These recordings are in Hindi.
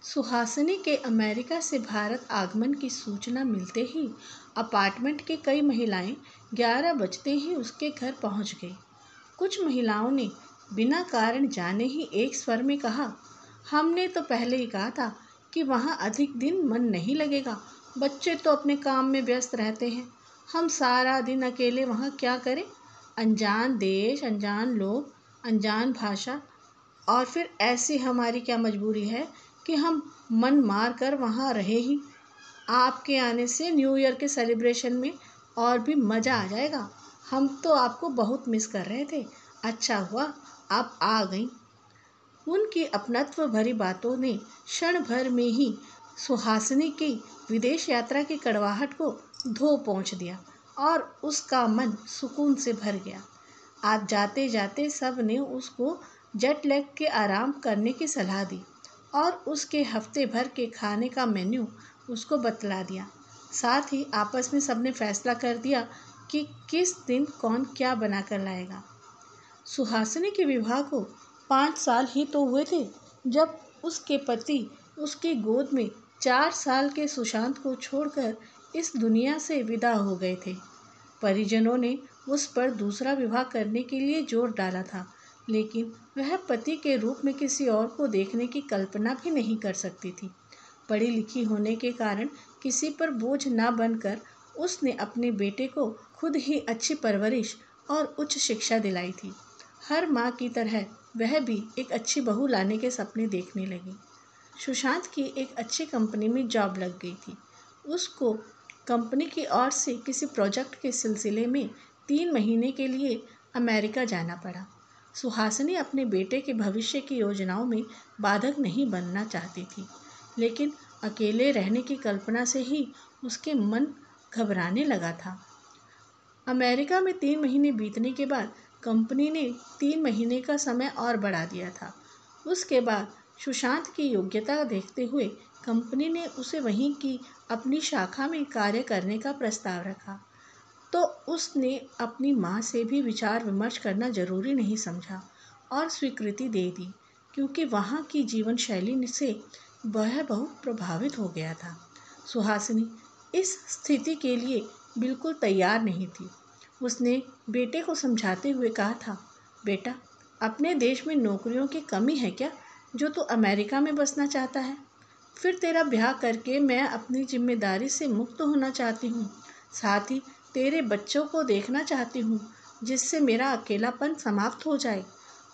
सुहासिनी के अमेरिका से भारत आगमन की सूचना मिलते ही अपार्टमेंट की कई महिलाएं 11 बजते ही उसके घर पहुंच गई। कुछ महिलाओं ने बिना कारण जाने ही एक स्वर में कहा, हमने तो पहले ही कहा था कि वहाँ अधिक दिन मन नहीं लगेगा। बच्चे तो अपने काम में व्यस्त रहते हैं, हम सारा दिन अकेले वहाँ क्या करें। अनजान देश, अनजान लोग, अनजान भाषा, और फिर ऐसी हमारी क्या मजबूरी है कि हम मन मार कर वहाँ रहे ही। आपके आने से न्यू ईयर के सेलिब्रेशन में और भी मज़ा आ जाएगा। हम तो आपको बहुत मिस कर रहे थे, अच्छा हुआ आप आ गई। उनकी अपनत्व भरी बातों ने क्षण भर में ही सुहासिनी की विदेश यात्रा की कड़वाहट को धो पोंछ दिया और उसका मन सुकून से भर गया। आज जाते जाते सब ने उसको जेट लैग के आराम करने की सलाह दी और उसके हफ्ते भर के खाने का मेन्यू उसको बतला दिया। साथ ही आपस में सबने फैसला कर दिया कि किस दिन कौन क्या बना कर लाएगा। सुहासिनी के विवाह को 5 साल ही तो हुए थे जब उसके पति उसकी गोद में 4 साल के सुशांत को छोड़कर इस दुनिया से विदा हो गए थे। परिजनों ने उस पर दूसरा विवाह करने के लिए जोर डाला था, लेकिन वह पति के रूप में किसी और को देखने की कल्पना भी नहीं कर सकती थी। पढ़ी लिखी होने के कारण किसी पर बोझ न बनकर उसने अपने बेटे को खुद ही अच्छी परवरिश और उच्च शिक्षा दिलाई थी। हर माँ की तरह वह भी एक अच्छी बहू लाने के सपने देखने लगी। सुशांत की एक अच्छी कंपनी में जॉब लग गई थी। उसको कंपनी की ओर से किसी प्रोजेक्ट के सिलसिले में 3 महीने के लिए अमेरिका जाना पड़ा। सुहासिनी अपने बेटे के भविष्य की योजनाओं में बाधक नहीं बनना चाहती थी, लेकिन अकेले रहने की कल्पना से ही उसके मन घबराने लगा था। अमेरिका में 3 महीने बीतने के बाद कंपनी ने 3 महीने का समय और बढ़ा दिया था। उसके बाद सुशांत की योग्यता देखते हुए कंपनी ने उसे वहीं की अपनी शाखा में कार्य करने का प्रस्ताव रखा, तो उसने अपनी माँ से भी विचार विमर्श करना जरूरी नहीं समझा और स्वीकृति दे दी, क्योंकि वहाँ की जीवन शैली से वह बहुत प्रभावित हो गया था। सुहासिनी इस स्थिति के लिए बिल्कुल तैयार नहीं थी। उसने बेटे को समझाते हुए कहा था, बेटा, अपने देश में नौकरियों की कमी है क्या जो तू अमेरिका में बसना चाहता है? फिर तेरा ब्याह करके मैं अपनी जिम्मेदारी से मुक्त होना चाहती हूँ। साथ ही तेरे बच्चों को देखना चाहती हूँ, जिससे मेरा अकेलापन समाप्त हो जाए।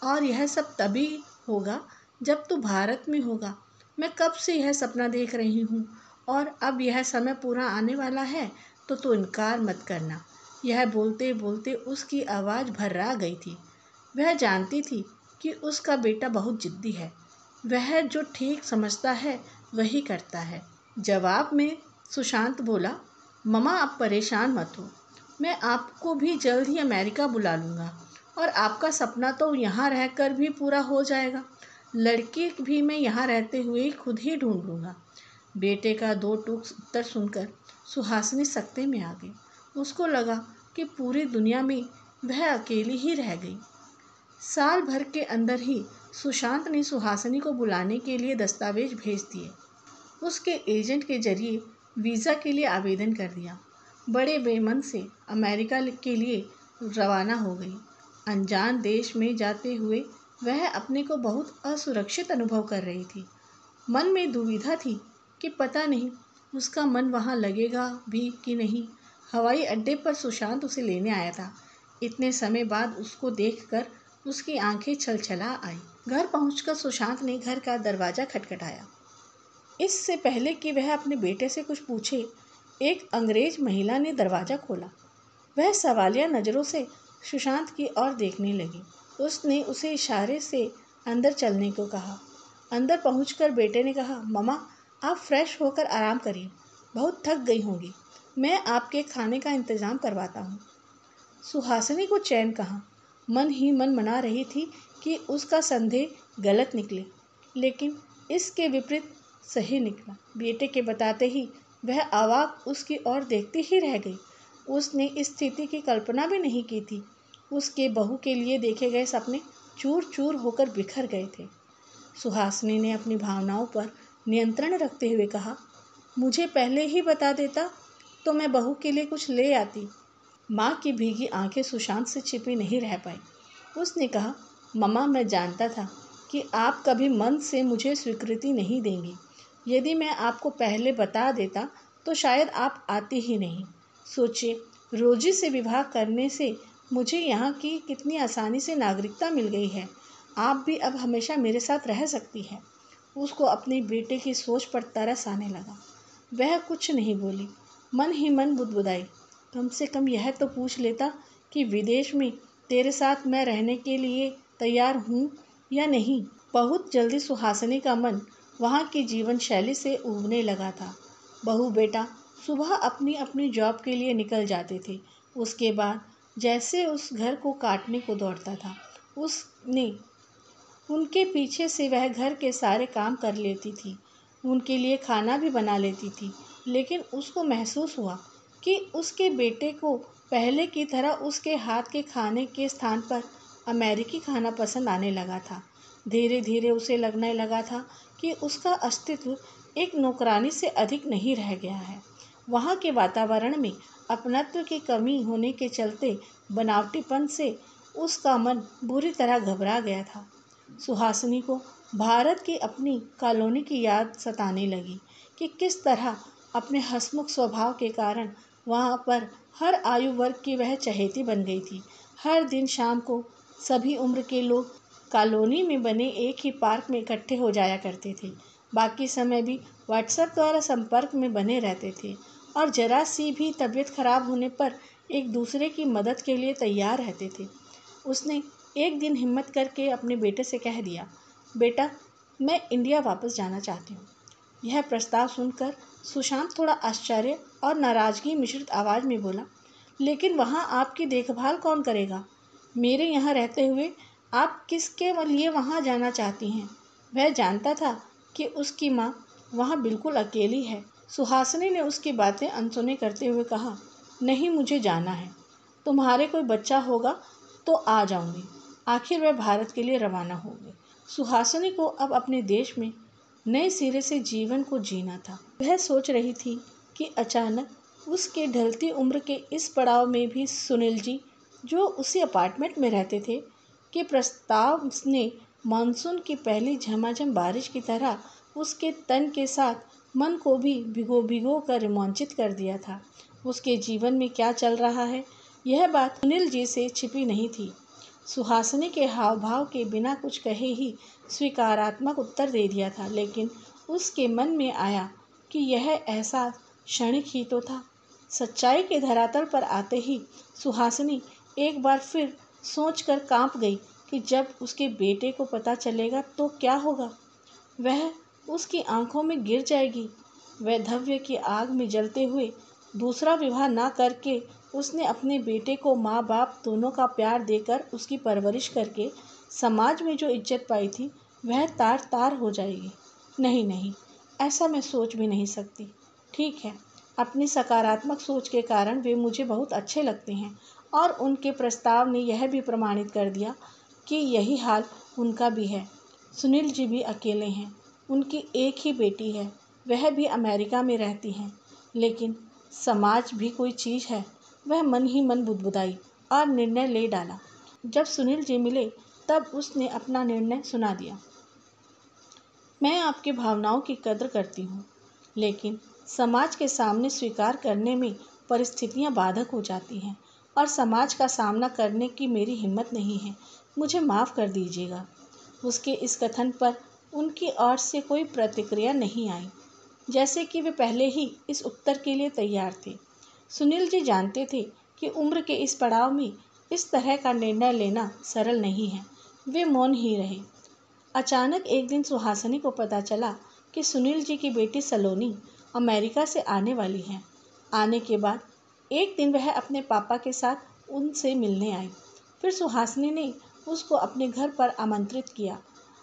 और यह सब तभी होगा जब तू भारत में होगा। मैं कब से यह सपना देख रही हूँ और अब यह समय पूरा आने वाला है, तो तू इनकार मत करना। यह बोलते बोलते उसकी आवाज़ भर्रा गई थी। वह जानती थी कि उसका बेटा बहुत जिद्दी है। वह जो ठीक समझता है वही करता है। जवाब में सुशांत बोला, मम्मा आप परेशान मत हो, मैं आपको भी जल्द ही अमेरिका बुला लूँगा और आपका सपना तो यहाँ रहकर भी पूरा हो जाएगा। लड़की भी मैं यहाँ रहते हुए खुद ही ढूंढ लूँगा। बेटे का 2 टूक उत्तर सुनकर सुहासिनी सकते में आ गई। उसको लगा कि पूरी दुनिया में वह अकेली ही रह गई। साल भर के अंदर ही सुशांत ने सुहासिनी को बुलाने के लिए दस्तावेज भेज दिए। उसके एजेंट के जरिए वीज़ा के लिए आवेदन कर दिया। बड़े बेमन से अमेरिका के लिए रवाना हो गई। अनजान देश में जाते हुए वह अपने को बहुत असुरक्षित अनुभव कर रही थी। मन में दुविधा थी कि पता नहीं उसका मन वहाँ लगेगा भी कि नहीं। हवाई अड्डे पर सुशांत उसे लेने आया था। इतने समय बाद उसको देखकर उसकी आंखें छलछला आई। घर पहुंचकर सुशांत ने घर का दरवाज़ा खटखटाया। इससे पहले कि वह अपने बेटे से कुछ पूछे, एक अंग्रेज महिला ने दरवाज़ा खोला। वह सवालिया नज़रों से सुशांत की ओर देखने लगी। उसने उसे इशारे से अंदर चलने को कहा। अंदर पहुंचकर बेटे ने कहा, मम्मा आप फ्रेश होकर आराम करिए, बहुत थक गई होंगी, मैं आपके खाने का इंतज़ाम करवाता हूँ। सुहासिनी को चैन कहाँ। मन ही मन मना रही थी कि उसका संदेह गलत निकले, लेकिन इसके विपरीत सही निकला। बेटे के बताते ही वह अवाक उसकी ओर देखती ही रह गई। उसने इस स्थिति की कल्पना भी नहीं की थी। उसके बहू के लिए देखे गए सपने चूर चूर होकर बिखर गए थे। सुहासिनी ने अपनी भावनाओं पर नियंत्रण रखते हुए कहा, मुझे पहले ही बता देता तो मैं बहू के लिए कुछ ले आती। माँ की भीगी आंखें सुशांत से छिपी नहीं रह पाई। उसने कहा, मम्मा, मैं जानता था कि आप कभी मन से मुझे स्वीकृति नहीं देंगी। यदि मैं आपको पहले बता देता तो शायद आप आती ही नहीं। सोचिए, रोजी से विवाह करने से मुझे यहाँ की कितनी आसानी से नागरिकता मिल गई है। आप भी अब हमेशा मेरे साथ रह सकती है। उसको अपने बेटे की सोच पर तरस आने लगा। वह कुछ नहीं बोली, मन ही मन बुदबुदाई, कम से कम यह तो पूछ लेता कि विदेश में तेरे साथ मैं रहने के लिए तैयार हूँ या नहीं। बहुत जल्दी सुहासिनी का मन वहाँ की जीवन शैली से ऊबने लगा था। बहू बेटा सुबह अपनी अपनी जॉब के लिए निकल जाते थे। उसके बाद जैसे उस घर को काटने को दौड़ता था। उसने उनके पीछे से वह घर के सारे काम कर लेती थी, उनके लिए खाना भी बना लेती थी। लेकिन उसको महसूस हुआ कि उसके बेटे को पहले की तरह उसके हाथ के खाने के स्थान पर अमेरिकी खाना पसंद आने लगा था। धीरे धीरे उसे लगने लगा था कि उसका अस्तित्व एक नौकरानी से अधिक नहीं रह गया है। वहाँ के वातावरण में अपनत्व की कमी होने के चलते बनावटीपन से उसका मन बुरी तरह घबरा गया था। सुहासिनी को भारत की अपनी कॉलोनी की याद सताने लगी कि किस तरह अपने हंसमुख स्वभाव के कारण वहाँ पर हर आयु वर्ग की वह चहेती बन गई थी। हर दिन शाम को सभी उम्र के लोग कॉलोनी में बने एक ही पार्क में इकट्ठे हो जाया करते थे। बाकी समय भी व्हाट्सएप द्वारा संपर्क में बने रहते थे और जरा सी भी तबीयत खराब होने पर एक दूसरे की मदद के लिए तैयार रहते थे। उसने एक दिन हिम्मत करके अपने बेटे से कह दिया, बेटा, मैं इंडिया वापस जाना चाहती हूँ। यह प्रस्ताव सुनकर सुशांत थोड़ा आश्चर्य और नाराज़गी मिश्रित आवाज़ में बोला, लेकिन वहाँ आपकी देखभाल कौन करेगा? मेरे यहाँ रहते हुए आप किसके लिए वहाँ जाना चाहती हैं? वह जानता था कि उसकी माँ वहाँ बिल्कुल अकेली है। सुहासिनी ने उसकी बातें अनसुनी करते हुए कहा, नहीं, मुझे जाना है। तुम्हारे कोई बच्चा होगा तो आ जाऊंगी। आखिर वह भारत के लिए रवाना हो गई। सुहासिनी को अब अपने देश में नए सिरे से जीवन को जीना था। वह सोच रही थी कि अचानक उसके ढलती उम्र के इस पड़ाव में भी सुनील जी, जो उसी अपार्टमेंट में रहते थे, के प्रस्ताव ने मानसून की पहली झमाझम बारिश की तरह उसके तन के साथ मन को भी भिगो भिगो कर रोमांचित कर दिया था। उसके जीवन में क्या चल रहा है, यह बात सुनील जी से छिपी नहीं थी। सुहासिनी के हाव भाव के बिना कुछ कहे ही स्वीकारात्मक उत्तर दे दिया था, लेकिन उसके मन में आया कि यह एहसास क्षणिक ही तो था। सच्चाई के धरातल पर आते ही सुहासिनी एक बार फिर सोचकर कांप गई कि जब उसके बेटे को पता चलेगा तो क्या होगा। वह उसकी आंखों में गिर जाएगी। वैधव्य की आग में जलते हुए दूसरा विवाह ना करके उसने अपने बेटे को माँ बाप दोनों का प्यार देकर उसकी परवरिश करके समाज में जो इज्जत पाई थी वह तार तार हो जाएगी। नहीं नहीं, ऐसा मैं सोच भी नहीं सकती। ठीक है, अपनी सकारात्मक सोच के कारण वे मुझे बहुत अच्छे लगते हैं और उनके प्रस्ताव ने यह भी प्रमाणित कर दिया कि यही हाल उनका भी है। सुनील जी भी अकेले हैं। उनकी एक ही बेटी है, वह भी अमेरिका में रहती हैं। लेकिन समाज भी कोई चीज़ है। वह मन ही मन बुदबुदाई और निर्णय ले डाला। जब सुनील जी मिले तब उसने अपना निर्णय सुना दिया। मैं आपकी भावनाओं की कद्र करती हूँ, लेकिन समाज के सामने स्वीकार करने में परिस्थितियाँ बाधक हो जाती हैं और समाज का सामना करने की मेरी हिम्मत नहीं है। मुझे माफ़ कर दीजिएगा। उसके इस कथन पर उनकी ओर से कोई प्रतिक्रिया नहीं आई, जैसे कि वे पहले ही इस उत्तर के लिए तैयार थे। सुनील जी जानते थे कि उम्र के इस पड़ाव में इस तरह का निर्णय लेना सरल नहीं है। वे मौन ही रहे। अचानक एक दिन सुहासिनी को पता चला कि सुनील जी की बेटी सलोनी अमेरिका से आने वाली है। आने के बाद एक दिन वह अपने पापा के साथ उनसे मिलने आई। फिर सुहासिनी ने उसको अपने घर पर आमंत्रित किया।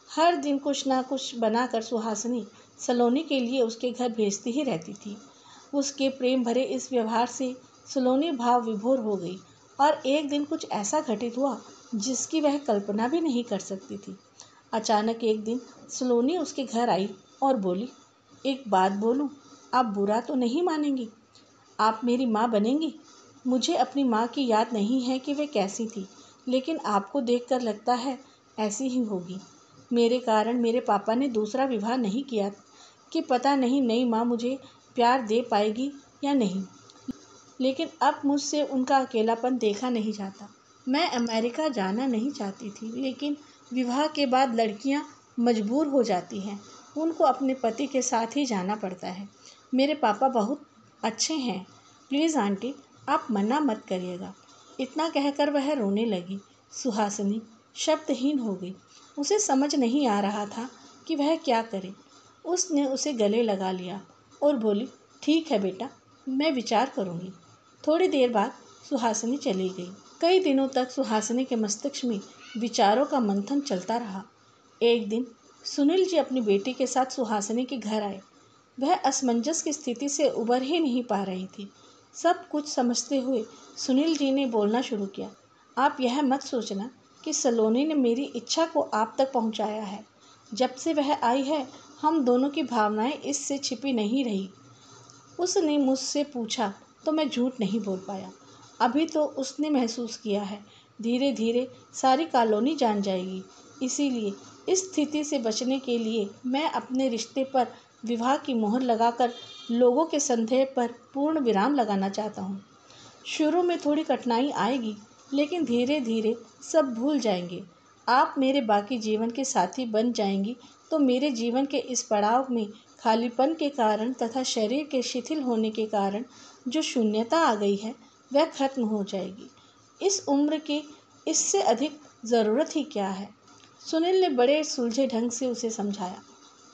हर दिन कुछ ना कुछ बनाकर सुहासिनी सलोनी के लिए उसके घर भेजती ही रहती थी। उसके प्रेम भरे इस व्यवहार से सलोनी भाव विभोर हो गई और एक दिन कुछ ऐसा घटित हुआ जिसकी वह कल्पना भी नहीं कर सकती थी। अचानक एक दिन सलोनी उसके घर आई और बोली, एक बात बोलूं, आप बुरा तो नहीं मानेंगी? आप मेरी माँ बनेंगी? मुझे अपनी माँ की याद नहीं है कि वे कैसी थी, लेकिन आपको देखकर लगता है ऐसी ही होगी। मेरे कारण मेरे पापा ने दूसरा विवाह नहीं किया कि पता नहीं नई माँ मुझे प्यार दे पाएगी या नहीं, लेकिन अब मुझसे उनका अकेलापन देखा नहीं जाता। मैं अमेरिका जाना नहीं चाहती थी, लेकिन विवाह के बाद लड़कियां मजबूर हो जाती हैं। उनको अपने पति के साथ ही जाना पड़ता है। मेरे पापा बहुत अच्छे हैं। प्लीज़ आंटी, आप मना मत करिएगा। इतना कहकर वह रोने लगी। सुहासिनी शब्दहीन हो गई। उसे समझ नहीं आ रहा था कि वह क्या करे। उसने उसे गले लगा लिया और बोली, ठीक है बेटा, मैं विचार करूँगी। थोड़ी देर बाद सुहासिनी चली गई। कई दिनों तक सुहासिनी के मस्तिष्क में विचारों का मंथन चलता रहा। एक दिन सुनील जी अपनी बेटी के साथ सुहासिनी के घर आए। वह असमंजस की स्थिति से उबर ही नहीं पा रही थी। सब कुछ समझते हुए सुनील जी ने बोलना शुरू किया, आप यह मत सोचना कि सलोनी ने मेरी इच्छा को आप तक पहुंचाया है। जब से वह आई है, हम दोनों की भावनाएं इससे छिपी नहीं रही। उसने मुझसे पूछा तो मैं झूठ नहीं बोल पाया। अभी तो उसने महसूस किया है, धीरे धीरे सारी कॉलोनी जान जाएगी। इसीलिए इस स्थिति से बचने के लिए मैं अपने रिश्ते पर विवाह की मोहर लगाकर लोगों के संदेह पर पूर्ण विराम लगाना चाहता हूँ। शुरू में थोड़ी कठिनाई आएगी, लेकिन धीरे धीरे सब भूल जाएंगे। आप मेरे बाकी जीवन के साथी बन जाएंगी तो मेरे जीवन के इस पड़ाव में खालीपन के कारण तथा शरीर के शिथिल होने के कारण जो शून्यता आ गई है वह खत्म हो जाएगी। इस उम्र के इससे अधिक ज़रूरत ही क्या है? सुनील ने बड़े सुलझे ढंग से उसे समझाया।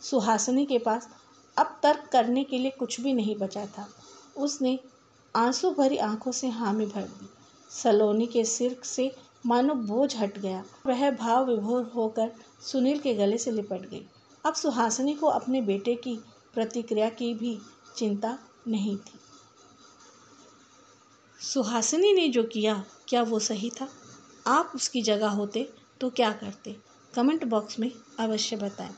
सुहासिनी के पास अब तर्क करने के लिए कुछ भी नहीं बचा था। उसने आंसू भरी आंखों से हामी भर दी। सलोनी के सिर से मानो बोझ हट गया। वह भाव विभोर होकर सुनील के गले से लिपट गई। अब सुहासिनी को अपने बेटे की प्रतिक्रिया की भी चिंता नहीं थी। सुहासिनी ने जो किया, क्या वो सही था? आप उसकी जगह होते तो क्या करते? कमेंट बॉक्स में अवश्य बताएं।